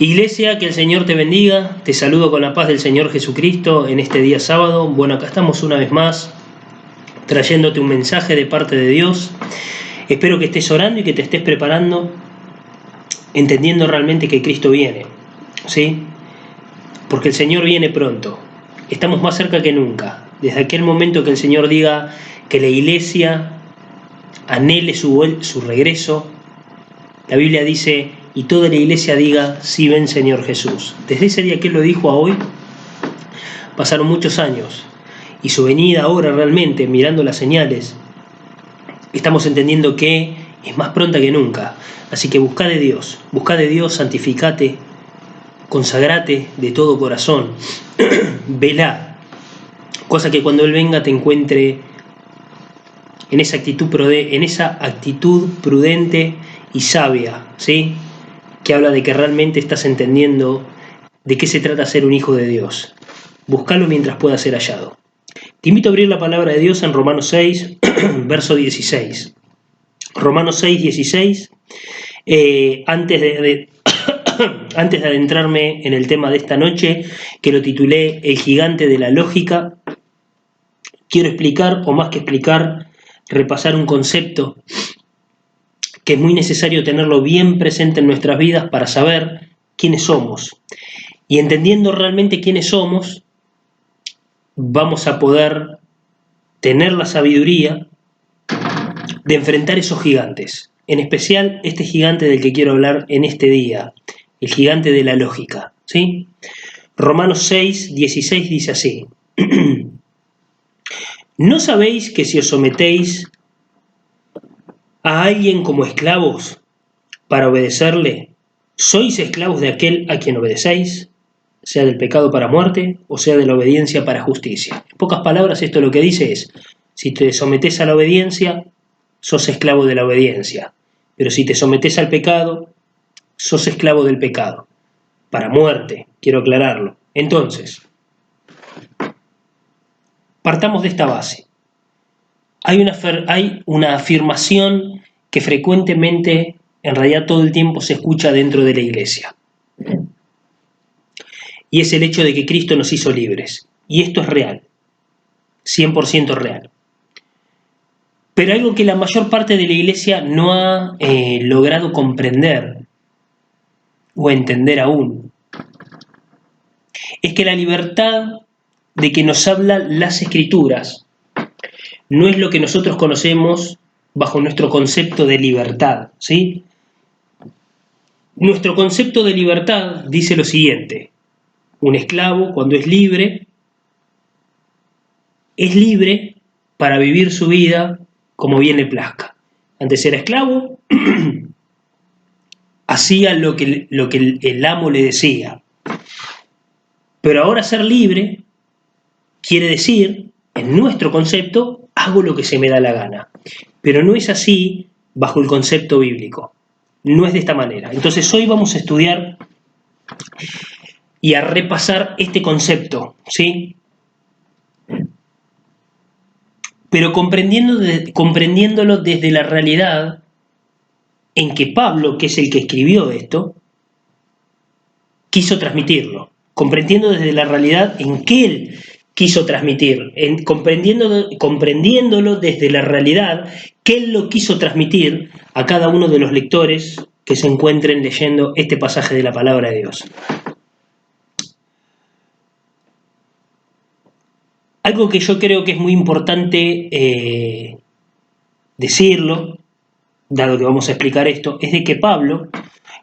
Iglesia, que el Señor te bendiga, te saludo con la paz del Señor Jesucristo en este día sábado. Bueno, acá estamos una vez más trayéndote un mensaje de parte de Dios. Espero que estés orando y que te estés preparando, entendiendo realmente que Cristo viene, ¿sí? Porque el Señor viene pronto. Estamos más cerca que nunca. Desde aquel momento que el Señor diga que la Iglesia anhele su regreso, la Biblia dice: y toda la iglesia diga, sí, ven Señor Jesús. Desde ese día que Él lo dijo a hoy, pasaron muchos años. Y su venida ahora realmente, mirando las señales, estamos entendiendo que es más pronta que nunca. Así que busca de Dios, santificate, consagrate de todo corazón, velá, cosa que cuando Él venga te encuentre en esa actitud prudente y sabia, ¿sí? Que habla de que realmente estás entendiendo de qué se trata ser un hijo de Dios. Búscalo mientras pueda ser hallado. Te invito a abrir la palabra de Dios en Romanos 6, verso 16. Romanos 6, 16. Antes de adentrarme en el tema de esta noche, que lo titulé El gigante de la lógica, quiero explicar, o más que explicar, repasar un concepto que es muy necesario tenerlo bien presente en nuestras vidas para saber quiénes somos. Y entendiendo realmente quiénes somos, vamos a poder tener la sabiduría de enfrentar esos gigantes. En especial este gigante del que quiero hablar en este día, el gigante de la lógica, ¿sí? Romanos 6, 16 dice así: ¿no sabéis que si os sometéis a alguien como esclavos para obedecerle, sois esclavos de aquel a quien obedecéis, sea del pecado para muerte o sea de la obediencia para justicia? En pocas palabras, esto lo que dice es: si te sometés a la obediencia, sos esclavo de la obediencia, pero si te sometés al pecado, sos esclavo del pecado, para muerte, quiero aclararlo. Entonces, partamos de esta base. Hay una afirmación que frecuentemente, en realidad todo el tiempo, se escucha dentro de la iglesia. Y es el hecho de que Cristo nos hizo libres. Y esto es real, 100% real. Pero algo que la mayor parte de la iglesia no ha logrado comprender o entender aún, es que la libertad de que nos hablan las Escrituras no es lo que nosotros conocemos bajo nuestro concepto de libertad, ¿sí? Nuestro concepto de libertad dice lo siguiente: un esclavo, cuando es libre para vivir su vida como bien le plazca. Antes era esclavo, hacía lo que el amo le decía. Pero ahora ser libre quiere decir, en nuestro concepto, hago lo que se me da la gana. Pero no es así bajo el concepto bíblico. No es de esta manera. Entonces hoy vamos a estudiar y a repasar este concepto, ¿sí? Pero comprendiéndolo desde la realidad en que Pablo, que es el que escribió esto, quiso transmitirlo. Comprendiendo desde la realidad en que él quiso transmitir, comprendiéndolo desde la realidad que él lo quiso transmitir a cada uno de los lectores que se encuentren leyendo este pasaje de la palabra de Dios. Algo que yo creo que es muy importante decirlo, dado que vamos a explicar esto, es de que Pablo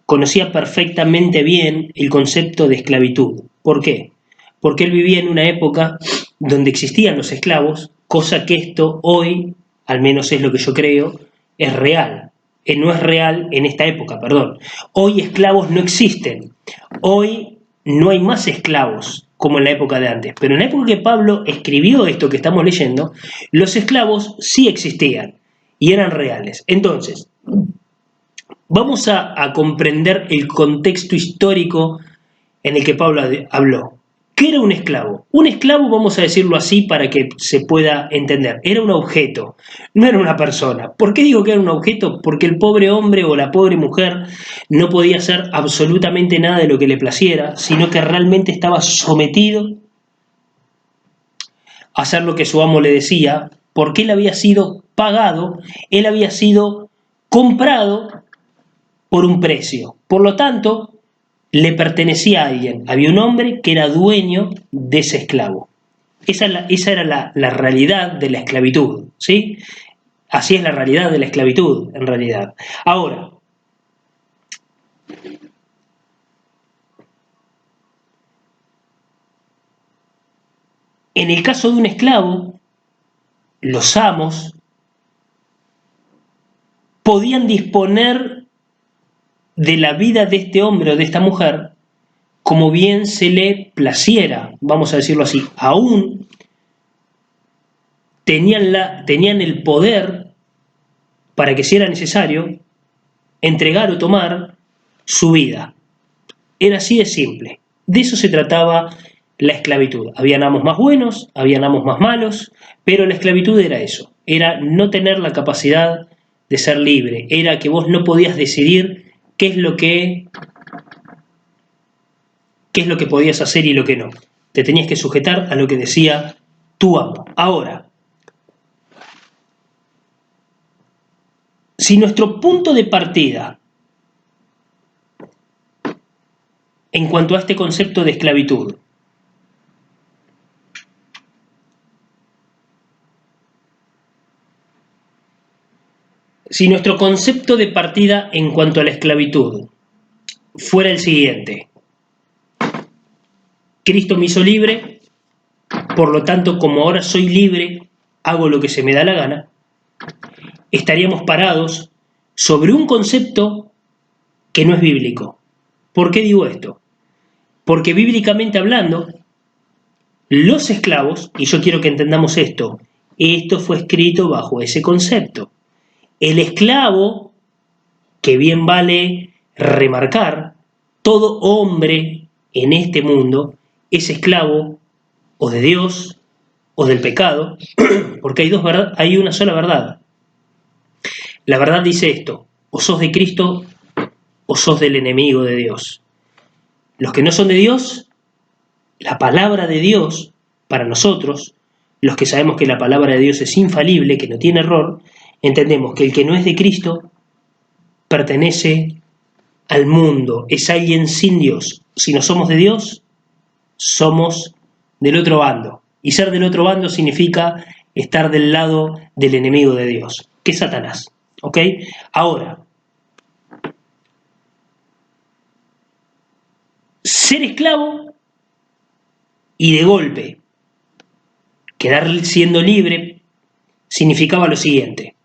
conocía perfectamente bien el concepto de esclavitud. ¿Por qué? Porque él vivía en una época donde existían los esclavos, cosa que esto hoy, al menos es lo que yo creo, es real. No es real en esta época, perdón. Hoy esclavos no existen. Hoy no hay más esclavos como en la época de antes. Pero en la época que Pablo escribió esto que estamos leyendo, los esclavos sí existían y eran reales. Entonces, vamos a comprender el contexto histórico en el que Pablo habló. ¿Qué era un esclavo? Un esclavo, vamos a decirlo así para que se pueda entender, era un objeto, no era una persona. ¿Por qué digo que era un objeto? Porque el pobre hombre o la pobre mujer no podía hacer absolutamente nada de lo que le placiera, sino que realmente estaba sometido a hacer lo que su amo le decía, porque él había sido pagado, él había sido comprado por un precio. Por lo tanto, le pertenecía a alguien. Había un hombre que era dueño de ese esclavo. Esa era la realidad de la esclavitud, ¿sí? Así es la realidad de la esclavitud, en realidad. Ahora, en el caso de un esclavo, los amos podían disponer de la vida de este hombre o de esta mujer como bien se le placiera, vamos a decirlo así. Aún tenían el poder para que, si era necesario, entregar o tomar su vida. Era así de simple. De eso se trataba la esclavitud. Habían amos más buenos, habían amos más malos, pero la esclavitud era eso. Era no tener la capacidad de ser libre. Era que vos no podías decidir qué es lo que podías hacer y lo que no. Te tenías que sujetar a lo que decía tu amo. Ahora, si nuestro punto de partida en cuanto a este concepto de esclavitud si nuestro concepto de partida en cuanto a la esclavitud fuera el siguiente: Cristo me hizo libre, por lo tanto, como ahora soy libre, hago lo que se me da la gana, estaríamos parados sobre un concepto que no es bíblico. ¿Por qué digo esto? Porque bíblicamente hablando, los esclavos, y yo quiero que entendamos esto fue escrito bajo ese concepto. El esclavo, que bien vale remarcar, todo hombre en este mundo es esclavo o de Dios o del pecado, porque hay una sola verdad. La verdad dice esto: o sos de Cristo o sos del enemigo de Dios. Los que no son de Dios, la palabra de Dios, para nosotros, los que sabemos que la palabra de Dios es infalible, que no tiene error, entendemos que el que no es de Cristo pertenece al mundo, es alguien sin Dios. Si no somos de Dios, somos del otro bando. Y ser del otro bando significa estar del lado del enemigo de Dios, que es Satanás. ¿Ok? Ahora, ser esclavo y de golpe quedar siendo libre significaba lo siguiente: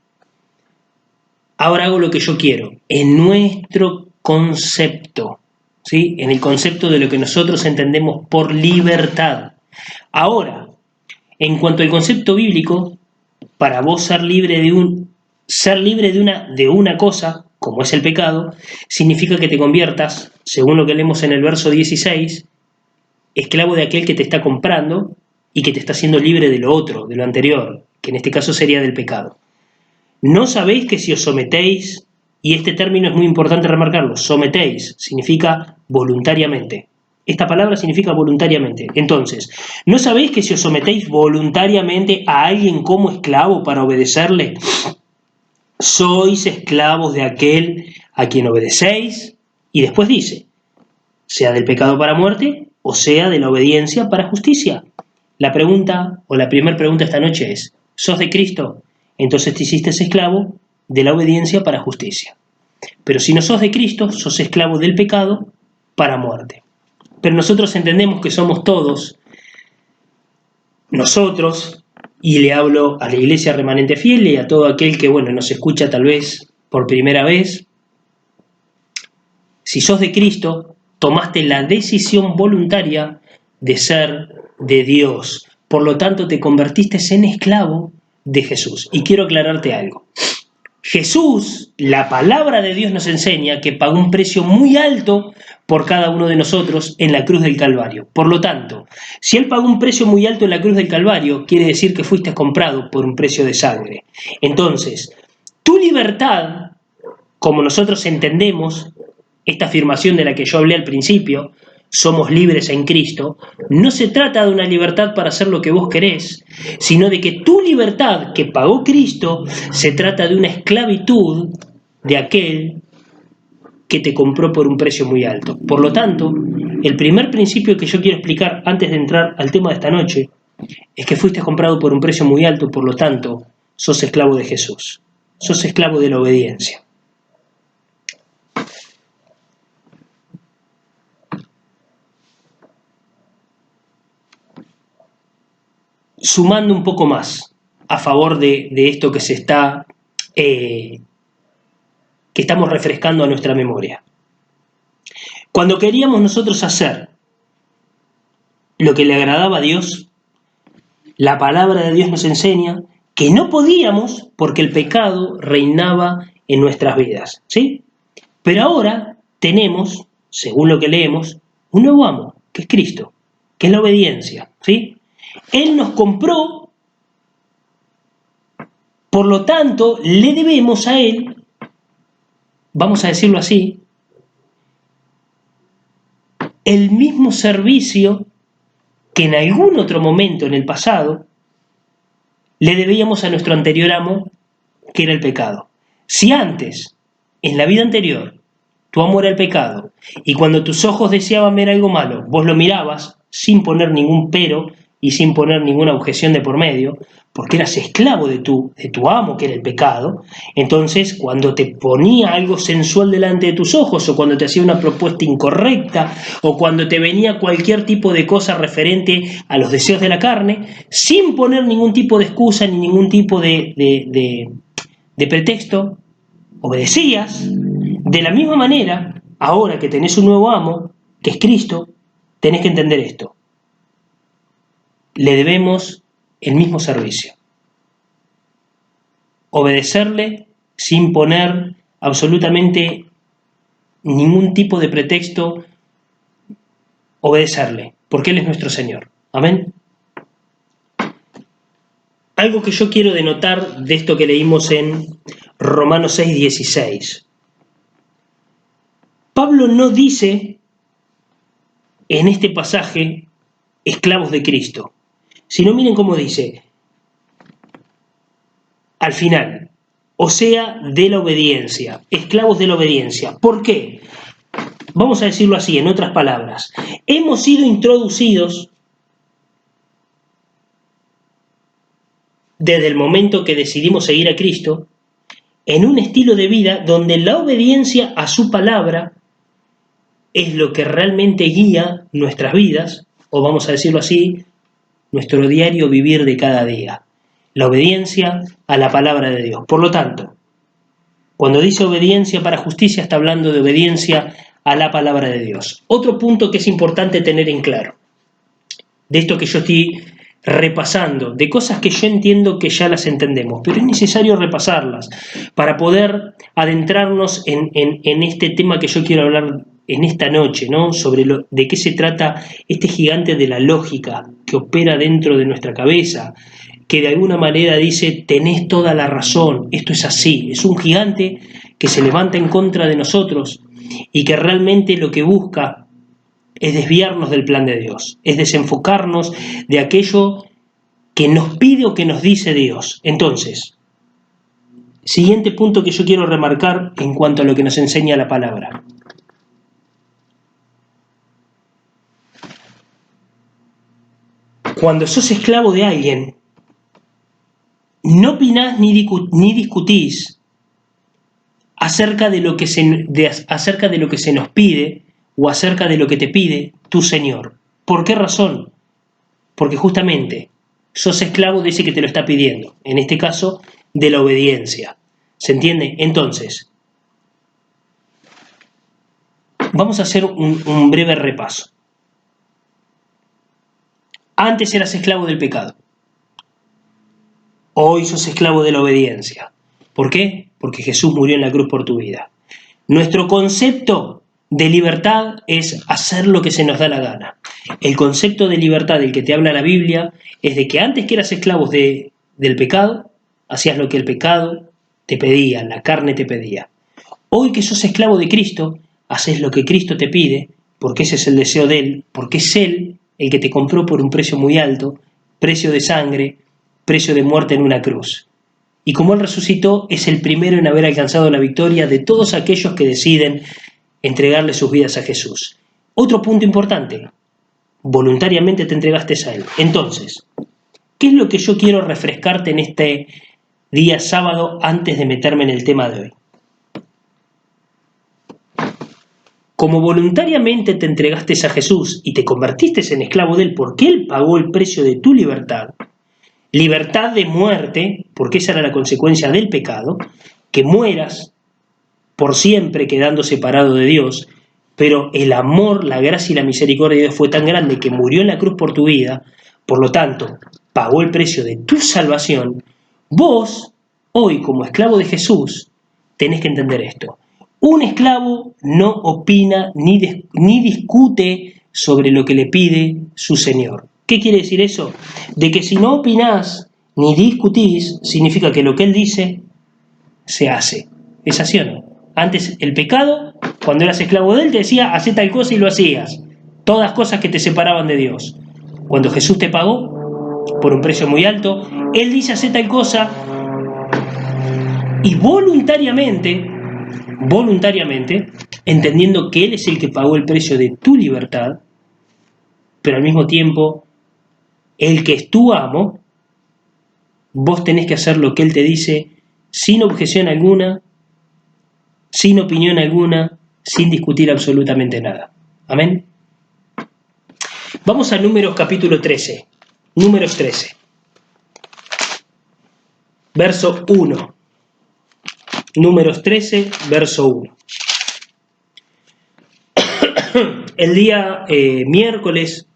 ahora hago lo que yo quiero, en nuestro concepto, ¿sí? En el concepto de lo que nosotros entendemos por libertad. Ahora, en cuanto al concepto bíblico, para vos ser libre de una cosa, como es el pecado, significa que te conviertas, según lo que leemos en el verso 16, esclavo de aquel que te está comprando y que te está haciendo libre de lo otro, de lo anterior, que en este caso sería del pecado. ¿No sabéis que si os sometéis, y este término es muy importante remarcarlo, sometéis, significa voluntariamente? Esta palabra significa voluntariamente. Entonces, ¿no sabéis que si os sometéis voluntariamente a alguien como esclavo para obedecerle, sois esclavos de aquel a quien obedecéis? Y después dice, sea del pecado para muerte o sea de la obediencia para justicia. La pregunta, o la primera pregunta esta noche es: ¿sos de Cristo? Entonces te hiciste esclavo de la obediencia para justicia. Pero si no sos de Cristo, sos esclavo del pecado para muerte. Pero nosotros entendemos que somos todos nosotros, y le hablo a la iglesia remanente fiel y a todo aquel que, nos escucha tal vez por primera vez. Si sos de Cristo, tomaste la decisión voluntaria de ser de Dios. Por lo tanto, te convertiste en esclavo de Jesús. Y quiero aclararte algo. Jesús, la palabra de Dios nos enseña que pagó un precio muy alto por cada uno de nosotros en la cruz del Calvario. Por lo tanto, si Él pagó un precio muy alto en la cruz del Calvario, quiere decir que fuiste comprado por un precio de sangre. Entonces, tu libertad, como nosotros entendemos esta afirmación de la que yo hablé al principio, somos libres en Cristo, no se trata de una libertad para hacer lo que vos querés, sino de que tu libertad que pagó Cristo se trata de una esclavitud de aquel que te compró por un precio muy alto. Por lo tanto, el primer principio que yo quiero explicar antes de entrar al tema de esta noche es que fuiste comprado por un precio muy alto, por lo tanto, sos esclavo de Jesús, sos esclavo de la obediencia. Sumando un poco más a favor de esto que se está, que estamos refrescando a nuestra memoria. Cuando queríamos nosotros hacer lo que le agradaba a Dios, la palabra de Dios nos enseña que no podíamos porque el pecado reinaba en nuestras vidas, ¿sí? Pero ahora tenemos, según lo que leemos, un nuevo amo, que es Cristo, que es la obediencia, ¿sí? Él nos compró, por lo tanto, le debemos a Él, vamos a decirlo así, el mismo servicio que en algún otro momento en el pasado le debíamos a nuestro anterior amo, que era el pecado. Si antes, en la vida anterior, tu amo era el pecado, y cuando tus ojos deseaban ver algo malo, vos lo mirabas sin poner ningún pero y sin poner ninguna objeción de por medio, porque eras esclavo de tu amo, que era el pecado. Entonces, cuando te ponía algo sensual delante de tus ojos, o cuando te hacía una propuesta incorrecta, o cuando te venía cualquier tipo de cosa referente a los deseos de la carne, sin poner ningún tipo de excusa ni ningún tipo de pretexto, obedecías. De la misma manera, ahora que tenés un nuevo amo, que es Cristo, tenés que entender esto. Le debemos el mismo servicio. Obedecerle sin poner absolutamente ningún tipo de pretexto, obedecerle, porque Él es nuestro Señor. Amén. Algo que yo quiero denotar de esto que leímos en Romanos 6:16. Pablo no dice en este pasaje esclavos de Cristo, sino miren cómo dice al final, o sea, de la obediencia, esclavos de la obediencia. ¿Por qué? Vamos a decirlo así, en otras palabras, hemos sido introducidos desde el momento que decidimos seguir a Cristo en un estilo de vida donde la obediencia a su palabra es lo que realmente guía nuestras vidas, o vamos a decirlo así, nuestro diario vivir de cada día. La obediencia a la palabra de Dios. Por lo tanto, cuando dice obediencia para justicia, está hablando de obediencia a la palabra de Dios. Otro punto que es importante tener en claro, de esto que yo estoy repasando, de cosas que yo entiendo que ya las entendemos, pero es necesario repasarlas para poder adentrarnos en este tema que yo quiero hablar en esta noche, ¿no? Sobre de qué se trata este gigante de la lógica que opera dentro de nuestra cabeza, que de alguna manera dice, tenés toda la razón, esto es así, es un gigante que se levanta en contra de nosotros y que realmente lo que busca es desviarnos del plan de Dios, es desenfocarnos de aquello que nos pide o que nos dice Dios. Entonces, siguiente punto que yo quiero remarcar en cuanto a lo que nos enseña la palabra. Cuando sos esclavo de alguien, no opinás ni discutís acerca de lo que se nos pide o acerca de lo que te pide tu Señor. ¿Por qué razón? Porque justamente sos esclavo de ese que te lo está pidiendo, en este caso de la obediencia. ¿Se entiende? Entonces, vamos a hacer un breve repaso. Antes eras esclavo del pecado. Hoy sos esclavo de la obediencia. ¿Por qué? Porque Jesús murió en la cruz por tu vida. Nuestro concepto de libertad es hacer lo que se nos da la gana. El concepto de libertad del que te habla la Biblia es de que antes que eras esclavos del pecado, hacías lo que el pecado te pedía, la carne te pedía. Hoy que sos esclavo de Cristo, haces lo que Cristo te pide, porque ese es el deseo de Él, porque es Él el que te compró por un precio muy alto, precio de sangre, precio de muerte en una cruz. Y como Él resucitó, es el primero en haber alcanzado la victoria de todos aquellos que deciden entregarle sus vidas a Jesús. Otro punto importante, voluntariamente te entregaste a Él. Entonces, ¿qué es lo que yo quiero refrescarte en este día sábado antes de meterme en el tema de hoy? Como voluntariamente te entregaste a Jesús y te convertiste en esclavo de Él porque Él pagó el precio de tu libertad, libertad de muerte, porque esa era la consecuencia del pecado, que mueras por siempre quedando separado de Dios, pero el amor, la gracia y la misericordia de Dios fue tan grande que murió en la cruz por tu vida, por lo tanto, pagó el precio de tu salvación. Vos, hoy como esclavo de Jesús, tenés que entender esto. Un esclavo no opina ni discute sobre lo que le pide su Señor. ¿Qué quiere decir eso? De que si no opinás ni discutís, significa que lo que Él dice se hace. ¿Es así o no? Antes el pecado, cuando eras esclavo de Él, te decía, hacé tal cosa y lo hacías. Todas cosas que te separaban de Dios. Cuando Jesús te pagó por un precio muy alto, Él dice, hacé tal cosa y voluntariamente, entendiendo que Él es el que pagó el precio de tu libertad, pero al mismo tiempo, el que es tu amo, vos tenés que hacer lo que Él te dice sin objeción alguna, sin opinión alguna, sin discutir absolutamente nada. Amén. Vamos a Números capítulo 13. Números 13. Verso 1. Números 13, verso 1. El día miércoles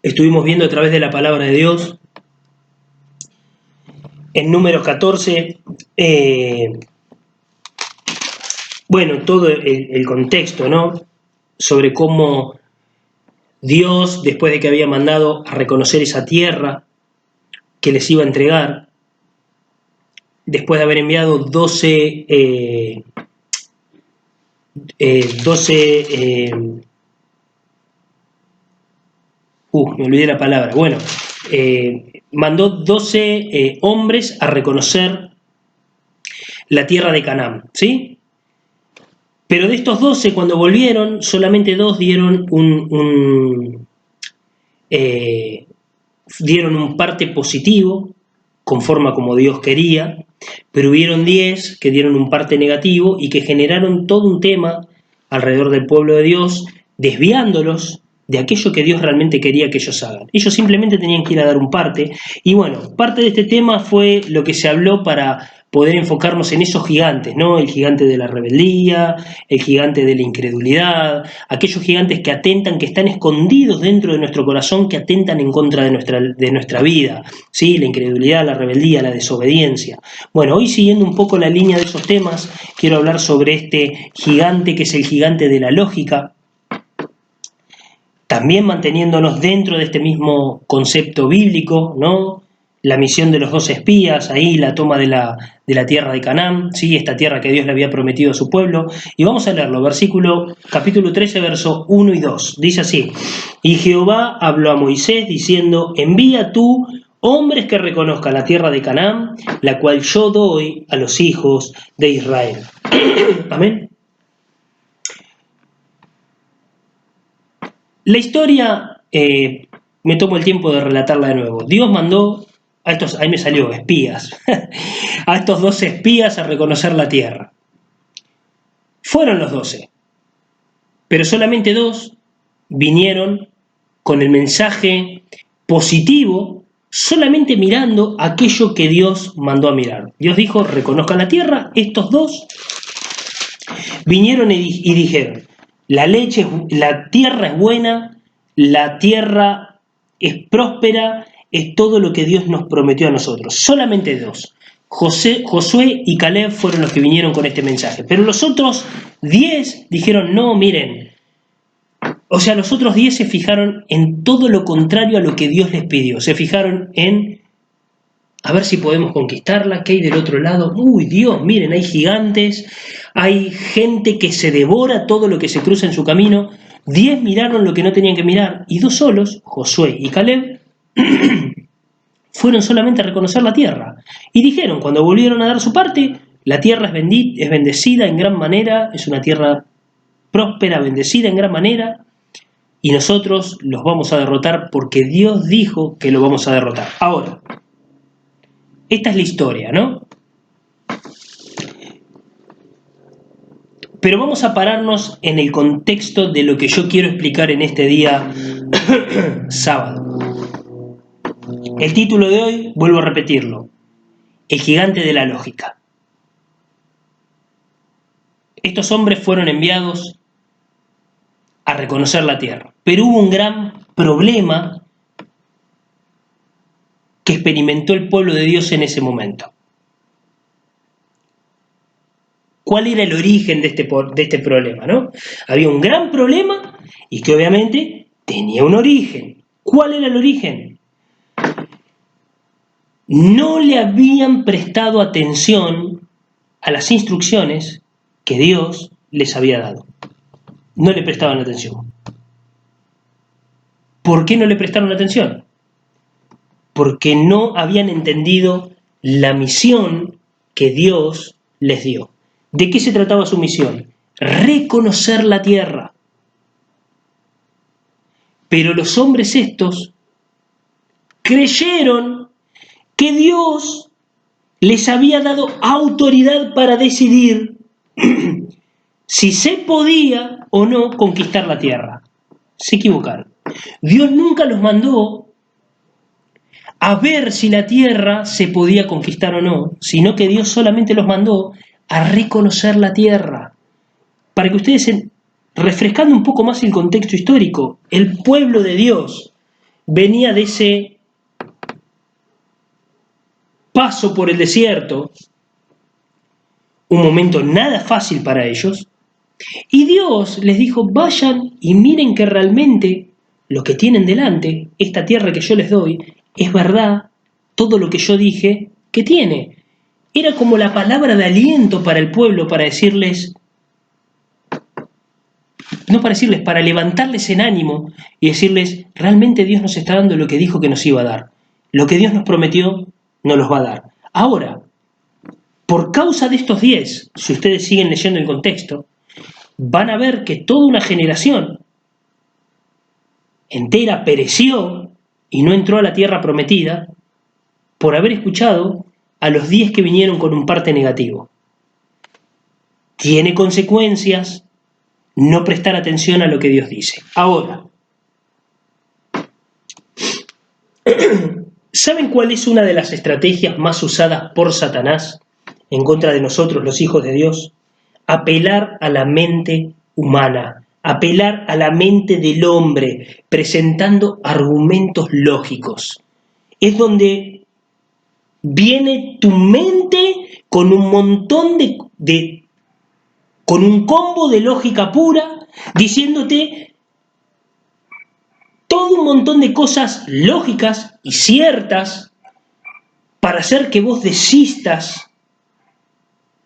estuvimos viendo a través de la palabra de Dios en Números 14, todo el contexto, ¿no? Sobre cómo Dios, después de que había mandado a reconocer esa tierra que les iba a entregar, después de haber enviado 12 me olvidé la palabra, mandó 12 hombres a reconocer la tierra de Canaán, ¿sí? Pero de estos 12, cuando volvieron, solamente 2 dieron un parte positivo, conforme como Dios quería, pero hubieron 10 que dieron un parte negativo y que generaron todo un tema alrededor del pueblo de Dios, desviándolos de aquello que Dios realmente quería que ellos hagan. Ellos simplemente tenían que ir a dar un parte, y parte de este tema fue lo que se habló para poder enfocarnos en esos gigantes, ¿no? El gigante de la rebeldía, el gigante de la incredulidad, aquellos gigantes que atentan, que están escondidos dentro de nuestro corazón, que atentan en contra de nuestra vida, ¿sí? La incredulidad, la rebeldía, la desobediencia. Hoy siguiendo un poco la línea de esos temas, quiero hablar sobre este gigante que es el gigante de la lógica, también manteniéndonos dentro de este mismo concepto bíblico, ¿no? La misión de los 12 espías, ahí la toma de la tierra de Canaán, ¿sí? Esta tierra que Dios le había prometido a su pueblo. Y vamos a leerlo, capítulo 13, verso 1 y 2. Dice así: y Jehová habló a Moisés diciendo, envía tú hombres que reconozcan la tierra de Canaán, la cual yo doy a los hijos de Israel. Amén. La historia, me tomo el tiempo de relatarla de nuevo. Dios mandó a estos, ahí me salió, espías, a estos 12 espías a reconocer la tierra. Fueron los 12, pero solamente 2 vinieron con el mensaje positivo, solamente mirando aquello que Dios mandó a mirar. Dios dijo, reconozcan la tierra. Estos 2 vinieron y dijeron, la tierra es buena, la tierra es próspera es todo lo que Dios nos prometió a nosotros. Solamente dos. Josué y Caleb fueron los que vinieron con este mensaje. Pero los otros 10 dijeron, no, miren. O sea, los otros 10 se fijaron en todo lo contrario a lo que Dios les pidió. Se fijaron en, a ver si podemos conquistarla, ¿qué hay del otro lado? Uy, Dios, miren, hay gigantes, hay gente que se devora todo lo que se cruza en su camino. 10 miraron lo que no tenían que mirar, y 2 solos, Josué y Caleb, fueron solamente a reconocer la tierra. Y dijeron, cuando volvieron a dar su parte, la tierra es bendecida en gran manera, es una tierra próspera, bendecida en gran manera, y nosotros los vamos a derrotar porque Dios dijo que lo vamos a derrotar. Ahora, esta es la historia, ¿no? Pero vamos a pararnos en el contexto de lo que yo quiero explicar en este día sábado. El título de hoy, vuelvo a repetirlo, el gigante de la lógica. Estos hombres fueron enviados a reconocer la tierra, pero hubo un gran problema que experimentó el pueblo de Dios en ese momento. ¿Cuál era el origen de este problema, no? Había un gran problema y que obviamente tenía un origen. ¿Cuál era el origen? No le habían prestado atención a las instrucciones que Dios les había dado. No le prestaban atención. ¿Por qué no le prestaron atención? Porque no habían entendido la misión que Dios les dio. ¿De qué se trataba su misión? Reconocer la tierra. Pero los hombres estos creyeron que Dios les había dado autoridad para decidir si se podía o no conquistar la tierra. Se equivocaron. Dios nunca los mandó a ver si la tierra se podía conquistar o no, sino que Dios solamente los mandó a reconocer la tierra. Para que ustedes, refrescando un poco más el contexto histórico, el pueblo de Dios venía de ese paso por el desierto, un momento nada fácil para ellos, y Dios les dijo, vayan y miren que realmente lo que tienen delante, esta tierra que yo les doy, es verdad, todo lo que yo dije que tiene. Era como la palabra de aliento para el pueblo, para decirles, no para decirles, para levantarles en ánimo y decirles, realmente Dios nos está dando lo que dijo que nos iba a dar. Lo que Dios nos prometió, nos los va a dar. Ahora, por causa de estos 10, si ustedes siguen leyendo el contexto, van a ver que toda una generación entera pereció y no entró a la tierra prometida por haber escuchado a los 10 que vinieron con un parte negativo. Tiene consecuencias no prestar atención a lo que Dios dice. Ahora, ¿saben cuál es una de las estrategias más usadas por Satanás en contra de nosotros, los hijos de Dios? Apelar a la mente humana, apelar a la mente del hombre, presentando argumentos lógicos. Es donde viene tu mente con un montón con un combo de lógica pura, diciéndote todo un montón de cosas lógicas y ciertas para hacer que vos desistas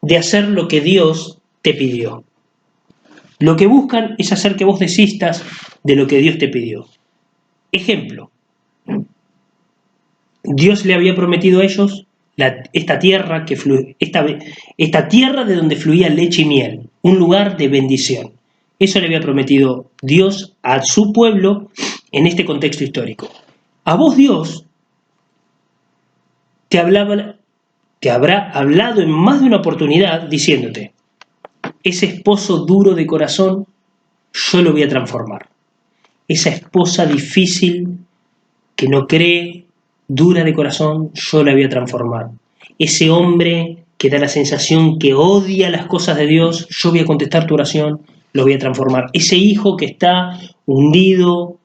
de hacer lo que Dios te pidió. Lo que buscan es hacer que vos desistas de lo que Dios te pidió. Ejemplo, Dios le había prometido a ellos esta tierra de donde fluía leche y miel, un lugar de bendición. Eso le había prometido Dios a su pueblo en este contexto histórico. A vos Dios te habrá hablado en más de una oportunidad diciéndote, ese esposo duro de corazón, yo lo voy a transformar. Esa esposa difícil, que no cree, dura de corazón, yo la voy a transformar. Ese hombre que da la sensación que odia las cosas de Dios, yo voy a contestar tu oración, lo voy a transformar. Ese hijo que está hundido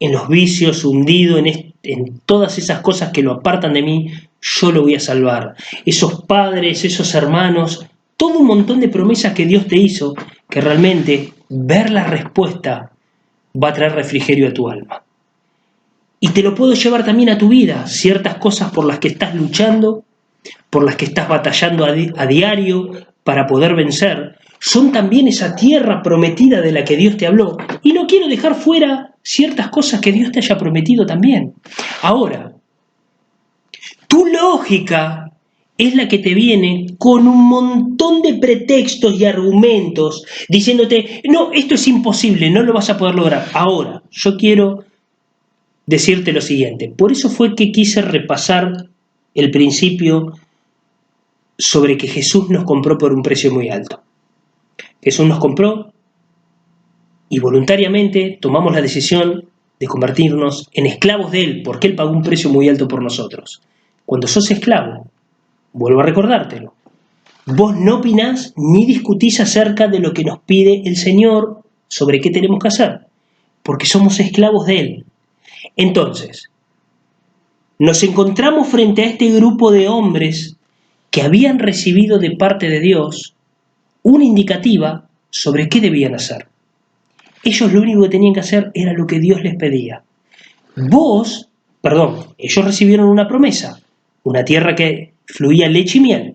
en los vicios, hundido en todas esas cosas que lo apartan de mí, yo lo voy a salvar. Esos padres, esos hermanos, todo un montón de promesas que Dios te hizo, que realmente ver la respuesta va a traer refrigerio a tu alma. Y te lo puedo llevar también a tu vida, ciertas cosas por las que estás luchando, por las que estás batallando a diario para poder vencer, son también esa tierra prometida de la que Dios te habló. Y no quiero dejar fuera ciertas cosas que Dios te haya prometido también. Ahora, tu lógica es la que te viene con un montón de pretextos y argumentos diciéndote, no, esto es imposible, no lo vas a poder lograr. Ahora, yo quiero decirte lo siguiente. Por eso fue que quise repasar el principio sobre que Jesús nos compró por un precio muy alto. Jesús nos compró y voluntariamente tomamos la decisión de convertirnos en esclavos de Él, porque Él pagó un precio muy alto por nosotros. Cuando sos esclavo, vuelvo a recordártelo, vos no opinás ni discutís acerca de lo que nos pide el Señor sobre qué tenemos que hacer, porque somos esclavos de Él. Entonces, nos encontramos frente a este grupo de hombres que habían recibido de parte de Dios una indicativa sobre qué debían hacer. Ellos lo único que tenían que hacer era lo que Dios les pedía. Ellos recibieron una promesa, una tierra que fluía leche y miel.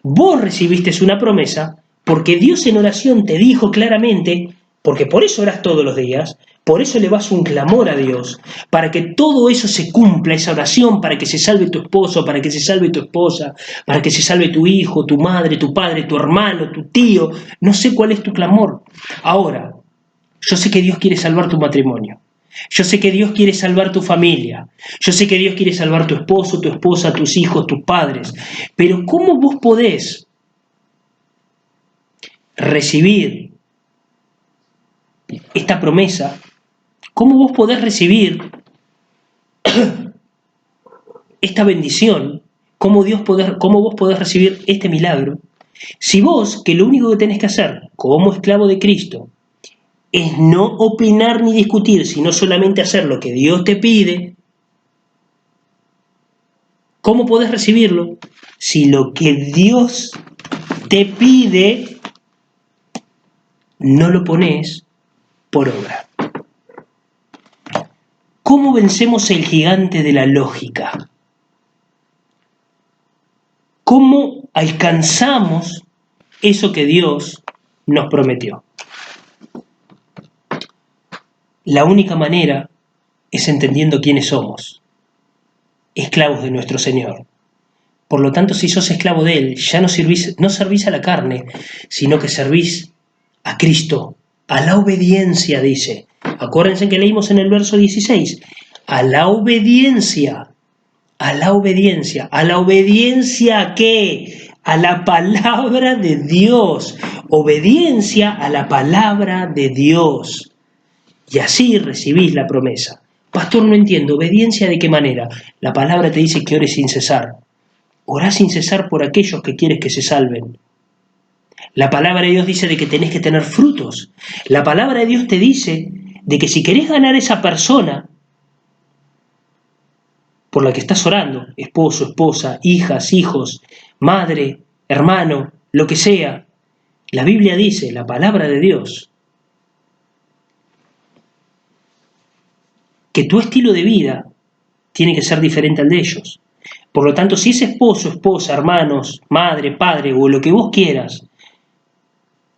Vos recibiste una promesa porque Dios en oración te dijo claramente, porque por eso orás todos los días, por eso elevás un clamor a Dios, para que todo eso se cumpla, esa oración, para que se salve tu esposo, para que se salve tu esposa, para que se salve tu hijo, tu madre, tu padre, tu hermano, tu tío. No sé cuál es tu clamor. Ahora, yo sé que Dios quiere salvar tu matrimonio. Yo sé que Dios quiere salvar tu familia. Yo sé que Dios quiere salvar tu esposo, tu esposa, tus hijos, tus padres. Pero ¿cómo vos podés recibir esta promesa? ¿Cómo vos podés recibir esta bendición? ¿Cómo vos podés recibir este milagro? Si vos, que lo único que tenés que hacer como esclavo de Cristo es no opinar ni discutir, sino solamente hacer lo que Dios te pide, ¿cómo podés recibirlo? Si lo que Dios te pide no lo pones por obra. ¿Cómo vencemos el gigante de la lógica? ¿Cómo alcanzamos eso que Dios nos prometió? La única manera es entendiendo quiénes somos, esclavos de nuestro Señor. Por lo tanto, si sos esclavo de Él, ya no servís a la carne, sino que servís a Cristo, a la obediencia, dice. Acuérdense que leímos en el verso 16, a la obediencia. ¿A la obediencia a qué? A la palabra de Dios. Obediencia a la palabra de Dios. Y así recibís la promesa. Pastor, no entiendo, ¿obediencia de qué manera? La palabra te dice que ores sin cesar. Orá sin cesar por aquellos que quieres que se salven. La palabra de Dios dice de que tenés que tener frutos. La palabra de Dios te dice de que si querés ganar a esa persona por la que estás orando, esposo, esposa, hijas, hijos, madre, hermano, lo que sea, la Biblia dice, la palabra de Dios, que tu estilo de vida tiene que ser diferente al de ellos. Por lo tanto, si ese esposo, esposa, hermanos, madre, padre o lo que vos quieras,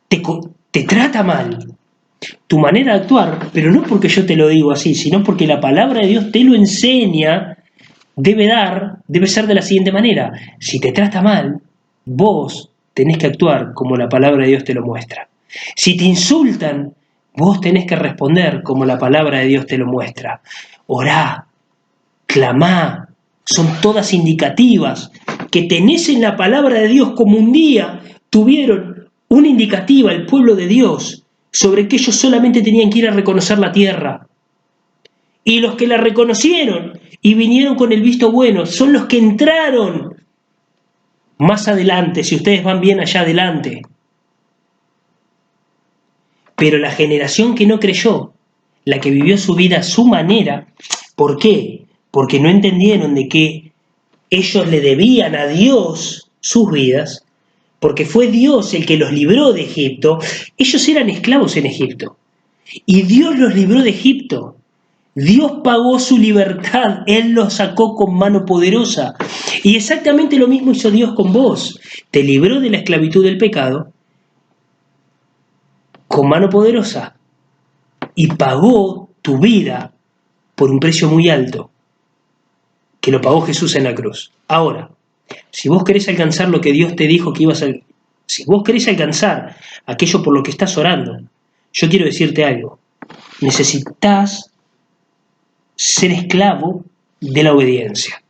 te trata mal, tu manera de actuar, pero no porque yo te lo digo así, sino porque la palabra de Dios te lo enseña, debe ser de la siguiente manera. Si te trata mal, vos tenés que actuar como la palabra de Dios te lo muestra. Si te insultan, vos tenés que responder como la palabra de Dios te lo muestra. Orá, clamá, son todas indicativas que tenés en la palabra de Dios, como un día tuvieron una indicativa el pueblo de Dios sobre que ellos solamente tenían que ir a reconocer la tierra. Y los que la reconocieron y vinieron con el visto bueno son los que entraron más adelante, si ustedes van bien allá adelante. Pero la generación que no creyó, la que vivió su vida a su manera. ¿Por qué? Porque no entendieron de que ellos le debían a Dios sus vidas, porque fue Dios el que los libró de Egipto. Ellos eran esclavos en Egipto y Dios los libró de Egipto. Dios pagó su libertad, Él los sacó con mano poderosa. Y exactamente lo mismo hizo Dios con vos. Te libró de la esclavitud del pecado con mano poderosa y pagó tu vida por un precio muy alto, que lo pagó Jesús en la cruz. Ahora, si vos querés alcanzar lo que Dios te dijo que ibas a... Si vos querés alcanzar aquello por lo que estás orando, yo quiero decirte algo. Necesitas ser esclavo de la obediencia.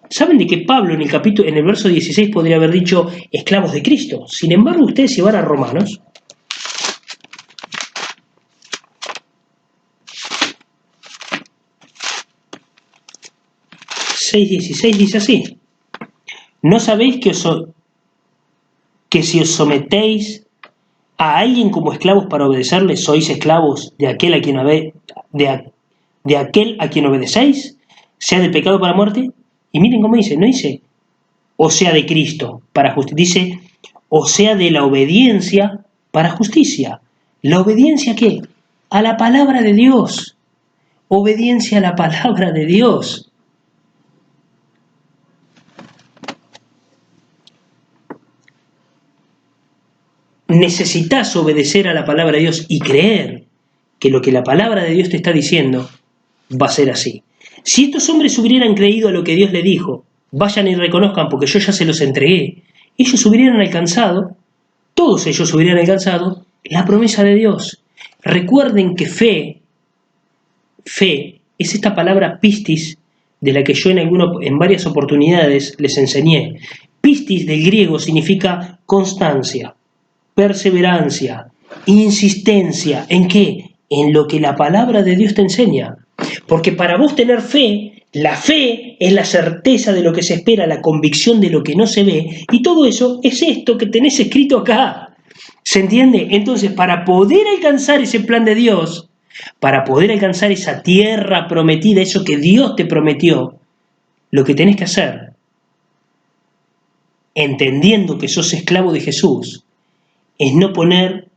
¿Saben de que Pablo en el verso 16 podría haber dicho esclavos de Cristo? Sin embargo, ustedes si van a Romanos, 6:16 dice así: ¿no sabéis que si os sometéis a alguien como esclavos para obedecerle, sois esclavos de aquel a quien obedecéis, sea del pecado para muerte? Y miren cómo dice, no dice o sea de Cristo para justicia, dice o sea de la obediencia para justicia. ¿La obediencia a qué? A la palabra de Dios. Obediencia a la palabra de Dios. Necesitas obedecer a la palabra de Dios y creer que lo que la palabra de Dios te está diciendo va a ser así. Si estos hombres hubieran creído a lo que Dios les dijo, vayan y reconozcan porque yo ya se los entregué, ellos hubieran alcanzado, todos ellos hubieran alcanzado la promesa de Dios. Recuerden que fe es esta palabra pistis de la que yo en varias oportunidades les enseñé. Pistis del griego significa constancia, perseverancia, insistencia. ¿En qué? En lo que la palabra de Dios te enseña. Porque para vos tener fe, la fe es la certeza de lo que se espera, la convicción de lo que no se ve, y todo eso es esto que tenés escrito acá. ¿Se entiende? Entonces, para poder alcanzar ese plan de Dios, para poder alcanzar esa tierra prometida, eso que Dios te prometió, lo que tenés que hacer, entendiendo que sos esclavo de Jesús, es no poner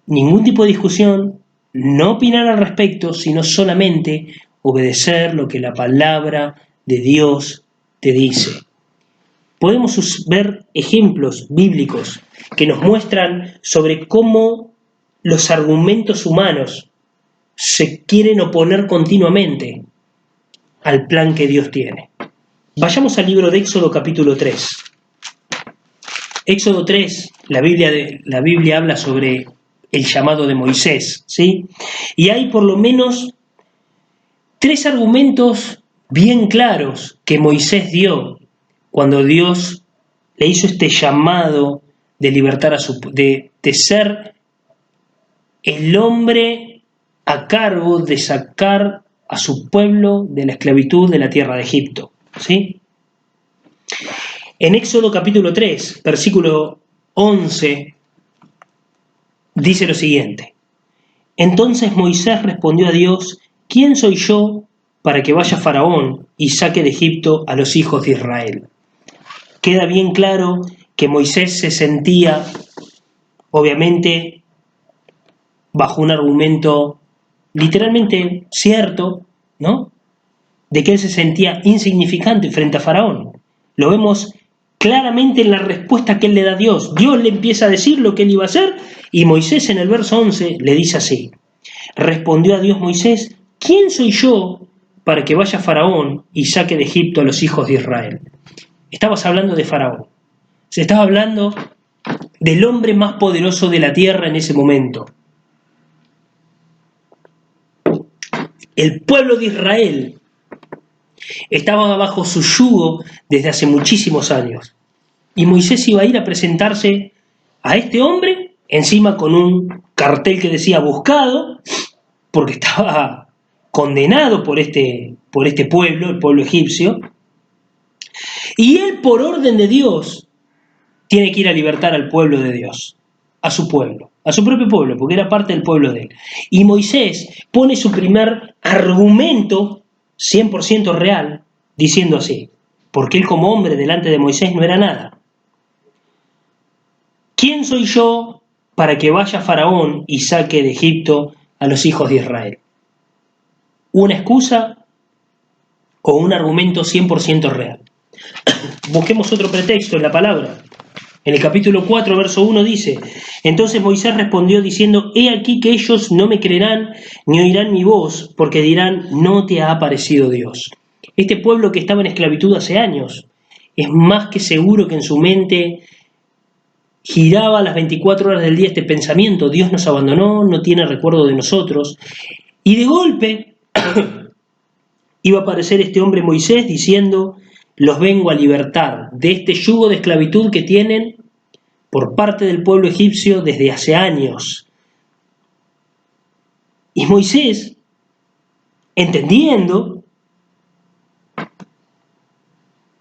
ningún tipo de discusión, no opinar al respecto, sino solamente obedecer lo que la palabra de Dios te dice. Podemos ver ejemplos bíblicos que nos muestran sobre cómo los argumentos humanos se quieren oponer continuamente al plan que Dios tiene. Vayamos al libro de Éxodo capítulo 3. Éxodo 3, la Biblia habla sobre el llamado de Moisés, ¿sí? Y hay por lo menos 3 argumentos bien claros que Moisés dio cuando Dios le hizo este llamado de libertar de ser el hombre a cargo de sacar a su pueblo de la esclavitud de la tierra de Egipto, ¿sí? En Éxodo capítulo 3, versículo 11, dice lo siguiente: entonces Moisés respondió a Dios: ¿quién soy yo para que vaya Faraón y saque de Egipto a los hijos de Israel? Queda bien claro que Moisés se sentía, obviamente, bajo un argumento literalmente cierto, ¿no? De que él se sentía insignificante frente a Faraón. Lo vemos claramente en la respuesta que él le da a Dios. Dios le empieza a decir lo que él iba a hacer y Moisés en el verso 11 le dice así: respondió a Dios Moisés: ¿quién soy yo para que vaya Faraón y saque de Egipto a los hijos de Israel? Estabas hablando de Faraón. Se estaba hablando del hombre más poderoso de la tierra en ese momento. El pueblo de Israel estaba bajo su yugo desde hace muchísimos años. Y Moisés iba a ir a presentarse a este hombre, encima con un cartel que decía buscado, porque estaba condenado por este pueblo, el pueblo egipcio. Y él, por orden de Dios, tiene que ir a libertar al pueblo de Dios. a su pueblo, a su propio pueblo, porque era parte del pueblo de él. Y Moisés pone su primer argumento 100% real, diciendo así, porque él como hombre delante de Moisés no era nada. ¿Quién soy yo para que vaya Faraón y saque de Egipto a los hijos de Israel? ¿Una excusa o un argumento 100% real? Busquemos otro pretexto en la palabra. En el capítulo 4, verso 1 dice: entonces Moisés respondió diciendo: he aquí que ellos no me creerán ni oirán mi voz, porque dirán: no te ha aparecido Dios. Este pueblo que estaba en esclavitud hace años, es más que seguro que en su mente giraba las 24 horas del día este pensamiento: Dios nos abandonó, no tiene recuerdo de nosotros. Y de golpe iba a aparecer este hombre Moisés diciendo: los vengo a libertar de este yugo de esclavitud que tienen por parte del pueblo egipcio desde hace años. Y Moisés, entendiendo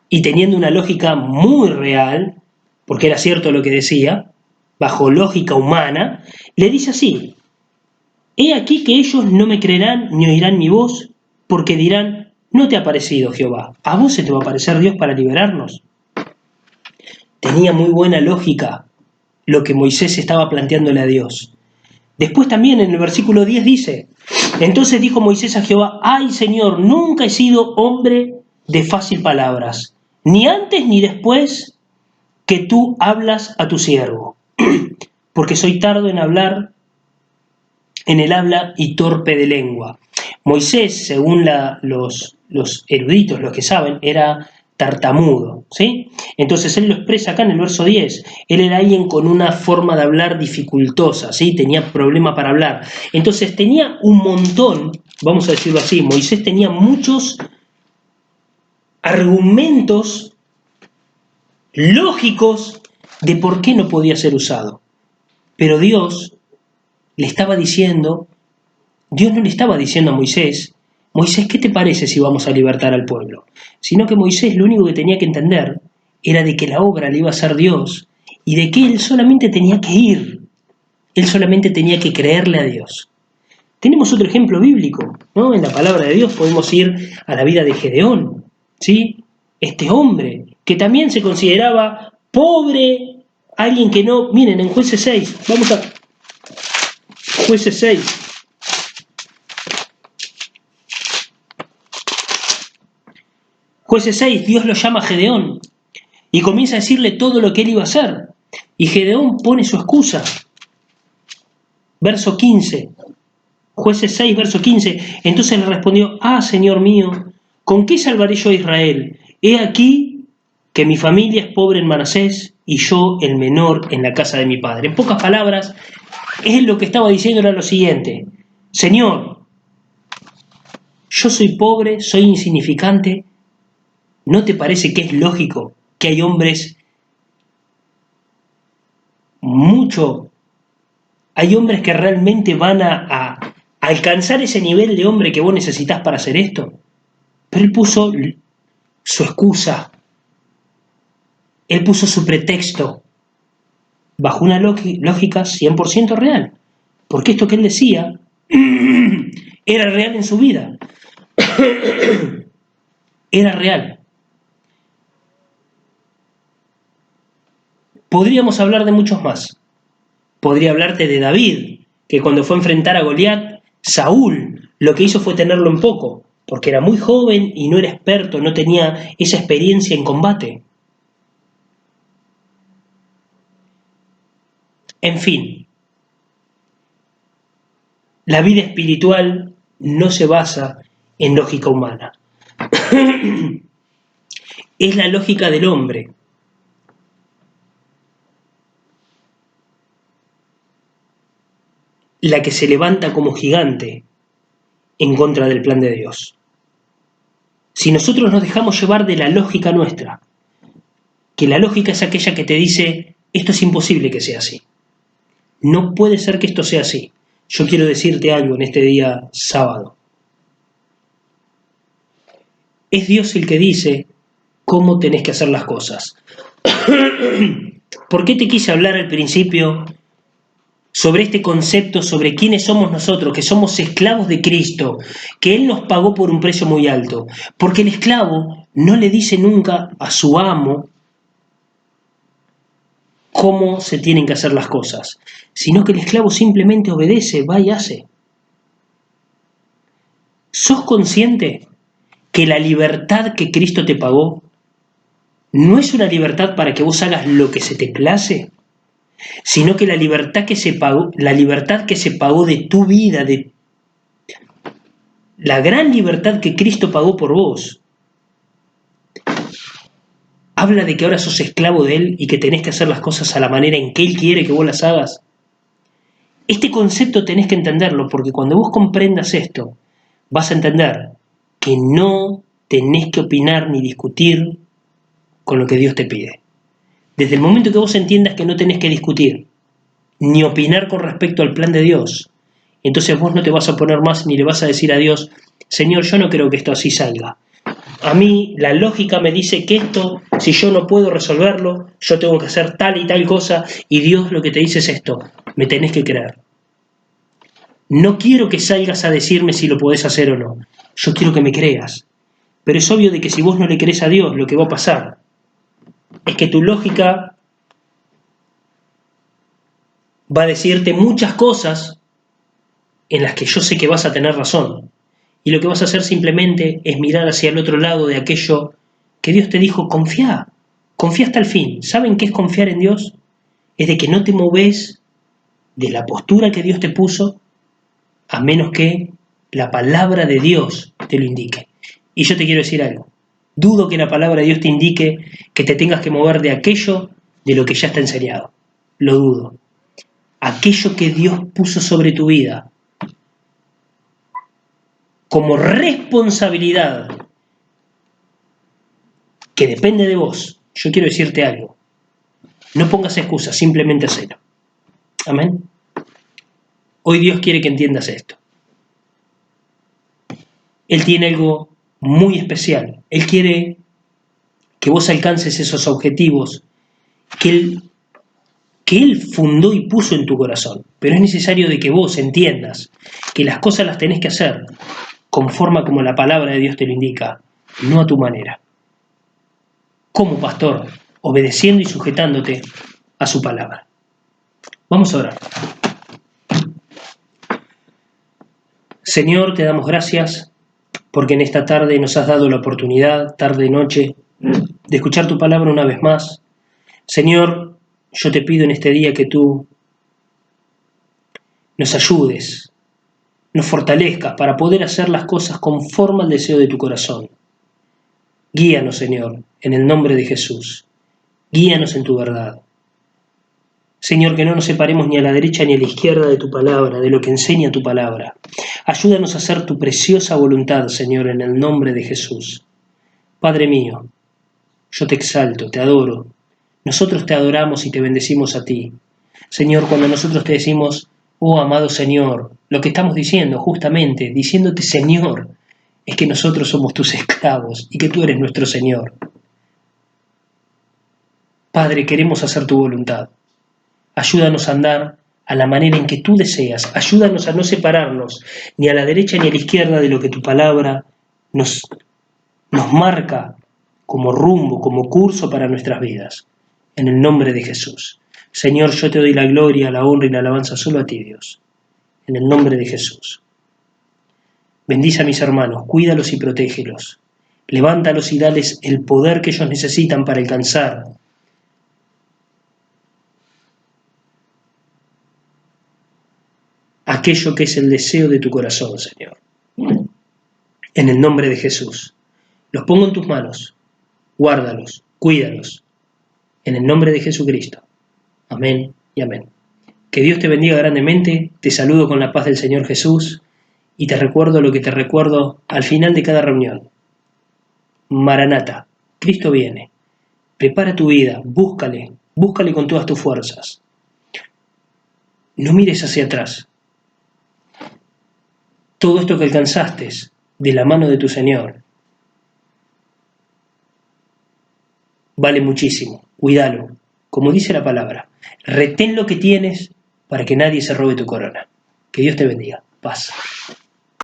y teniendo una lógica muy real, porque era cierto lo que decía, bajo lógica humana, le dice así: he aquí que ellos no me creerán ni oirán mi voz, porque dirán: no te ha aparecido Jehová. ¿A vos se te va a aparecer Dios para liberarnos? Tenía muy buena lógica lo que Moisés estaba planteándole a Dios. Después también en el versículo 10 dice: entonces dijo Moisés a Jehová: ay Señor, nunca he sido hombre de fácil palabras, ni antes ni después que tú hablas a tu siervo, porque soy tardo en hablar, en el habla y torpe de lengua. Moisés, según los eruditos, los que saben, era tartamudo, ¿sí? Entonces él lo expresa acá en el verso 10. Él era alguien con una forma de hablar dificultosa, ¿sí? Tenía problema para hablar. Entonces tenía un montón, vamos a decirlo así, Moisés tenía muchos argumentos lógicos de por qué no podía ser usado. Pero Dios le estaba diciendo, Dios no le estaba diciendo a Moisés: Moisés, ¿qué te parece si vamos a libertar al pueblo? Sino que Moisés lo único que tenía que entender era de que la obra le iba a hacer Dios y de que él solamente tenía que ir, él solamente tenía que creerle a Dios. Tenemos otro ejemplo bíblico, ¿no? En la palabra de Dios podemos ir a la vida de Gedeón, ¿sí? Este hombre que también se consideraba pobre, alguien que no... Miren, en Jueces 6, vamos a Jueces 6. Jueces 6, Dios lo llama a Gedeón y comienza a decirle todo lo que él iba a hacer. Y Gedeón pone su excusa. Verso 15. Jueces 6, verso 15. Entonces le respondió: ah, Señor mío, ¿con qué salvaré yo a Israel? He aquí que mi familia es pobre en Manasés y yo el menor en la casa de mi padre. En pocas palabras, él lo que estaba diciendo era lo siguiente: Señor, yo soy pobre, soy insignificante. ¿No te parece que es lógico que hay hombres hay hombres que realmente van a alcanzar ese nivel de hombre que vos necesitas para hacer esto? Pero él puso su excusa, él puso su pretexto, bajo una lógica 100% real, porque esto que él decía era real en su vida, era real. Podríamos hablar de muchos más. Podría hablarte de David, que cuando fue a enfrentar a Goliat, Saúl lo que hizo fue tenerlo en poco, porque era muy joven y no era experto, no tenía esa experiencia en combate. En fin, la vida espiritual no se basa en lógica humana. Es la lógica del hombre. La que se levanta como gigante en contra del plan de Dios. Si nosotros nos dejamos llevar de la lógica nuestra, que la lógica es aquella que te dice: esto es imposible que sea así, no puede ser que esto sea así. Yo quiero decirte algo en este día sábado. Es Dios el que dice cómo tenés que hacer las cosas. ¿Por qué te quise hablar al principio sobre este concepto, sobre quiénes somos nosotros, que somos esclavos de Cristo, que Él nos pagó por un precio muy alto. Porque el esclavo no le dice nunca a su amo cómo se tienen que hacer las cosas, sino que el esclavo simplemente obedece, va y hace. ¿Sos consciente que la libertad que Cristo te pagó no es una libertad para que vos hagas lo que se te place, sino que la libertad que se pagó de tu vida, de la gran libertad que Cristo pagó por vos, habla de que ahora sos esclavo de Él y que tenés que hacer las cosas a la manera en que Él quiere que vos las hagas? Este concepto tenés que entenderlo, porque cuando vos comprendas esto, vas a entender que no tenés que opinar ni discutir con lo que Dios te pide. Desde el momento que vos entiendas que no tenés que discutir ni opinar con respecto al plan de Dios, entonces vos no te vas a oponer más ni le vas a decir a Dios: Señor, yo no creo que esto así salga. A mí la lógica me dice que esto, si yo no puedo resolverlo, yo tengo que hacer tal y tal cosa, y Dios lo que te dice es esto: me tenés que creer. No quiero que salgas a decirme si lo podés hacer o no, yo quiero que me creas. Pero es obvio de que si vos no le crees a Dios, lo que va a pasar es que tu lógica va a decirte muchas cosas en las que yo sé que vas a tener razón. Y lo que vas a hacer simplemente es mirar hacia el otro lado de aquello que Dios te dijo: confía hasta el fin. ¿Saben qué es confiar en Dios? Es de que no te moves de la postura que Dios te puso a menos que la palabra de Dios te lo indique. Y yo te quiero decir algo: dudo que la palabra de Dios te indique que te tengas que mover de aquello de lo que ya está enseñado. Lo dudo. Aquello que Dios puso sobre tu vida como responsabilidad que depende de vos, yo quiero decirte algo: no pongas excusas, simplemente hacelo. Amén. Hoy Dios quiere que entiendas esto. Él tiene algo muy especial. Él quiere que vos alcances esos objetivos que Él fundó y puso en tu corazón. Pero es necesario de que vos entiendas que las cosas las tenés que hacer conforme como la palabra de Dios te lo indica, no a tu manera. Como pastor, obedeciendo y sujetándote a su palabra. Vamos a orar. Señor, te damos gracias porque en esta tarde nos has dado la oportunidad, tarde y noche, de escuchar tu palabra una vez más. Señor, yo te pido en este día que tú nos ayudes, nos fortalezcas para poder hacer las cosas conforme al deseo de tu corazón. Guíanos, Señor, en el nombre de Jesús. Guíanos en tu verdad. Señor, que no nos separemos ni a la derecha ni a la izquierda de tu palabra, de lo que enseña tu palabra. Ayúdanos a hacer tu preciosa voluntad, Señor, en el nombre de Jesús. Padre mío, yo te exalto, te adoro. Nosotros te adoramos y te bendecimos a ti. Señor, cuando nosotros te decimos: oh amado Señor, lo que estamos diciendo, justamente, diciéndote Señor, es que nosotros somos tus esclavos y que tú eres nuestro Señor. Padre, queremos hacer tu voluntad. Ayúdanos a andar a la manera en que tú deseas. Ayúdanos a no separarnos ni a la derecha ni a la izquierda de lo que tu palabra nos marca como rumbo, como curso para nuestras vidas. En el nombre de Jesús. Señor, yo te doy la gloria, la honra y la alabanza solo a ti, Dios. En el nombre de Jesús. Bendice a mis hermanos, cuídalos y protégelos. Levántalos y dales el poder que ellos necesitan para alcanzar aquello que es el deseo de tu corazón, Señor. En el nombre de Jesús. Los pongo en tus manos. Guárdalos, cuídalos. En el nombre de Jesucristo. Amén y amén. Que Dios te bendiga grandemente. Te saludo con la paz del Señor Jesús. Y te recuerdo lo que te recuerdo al final de cada reunión. Maranata, Cristo viene. Prepara tu vida, búscale con todas tus fuerzas. No mires hacia atrás. Todo esto que alcanzaste de la mano de tu Señor vale muchísimo. Cuídalo, como dice la palabra. Retén lo que tienes para que nadie se robe tu corona. Que Dios te bendiga. Paz.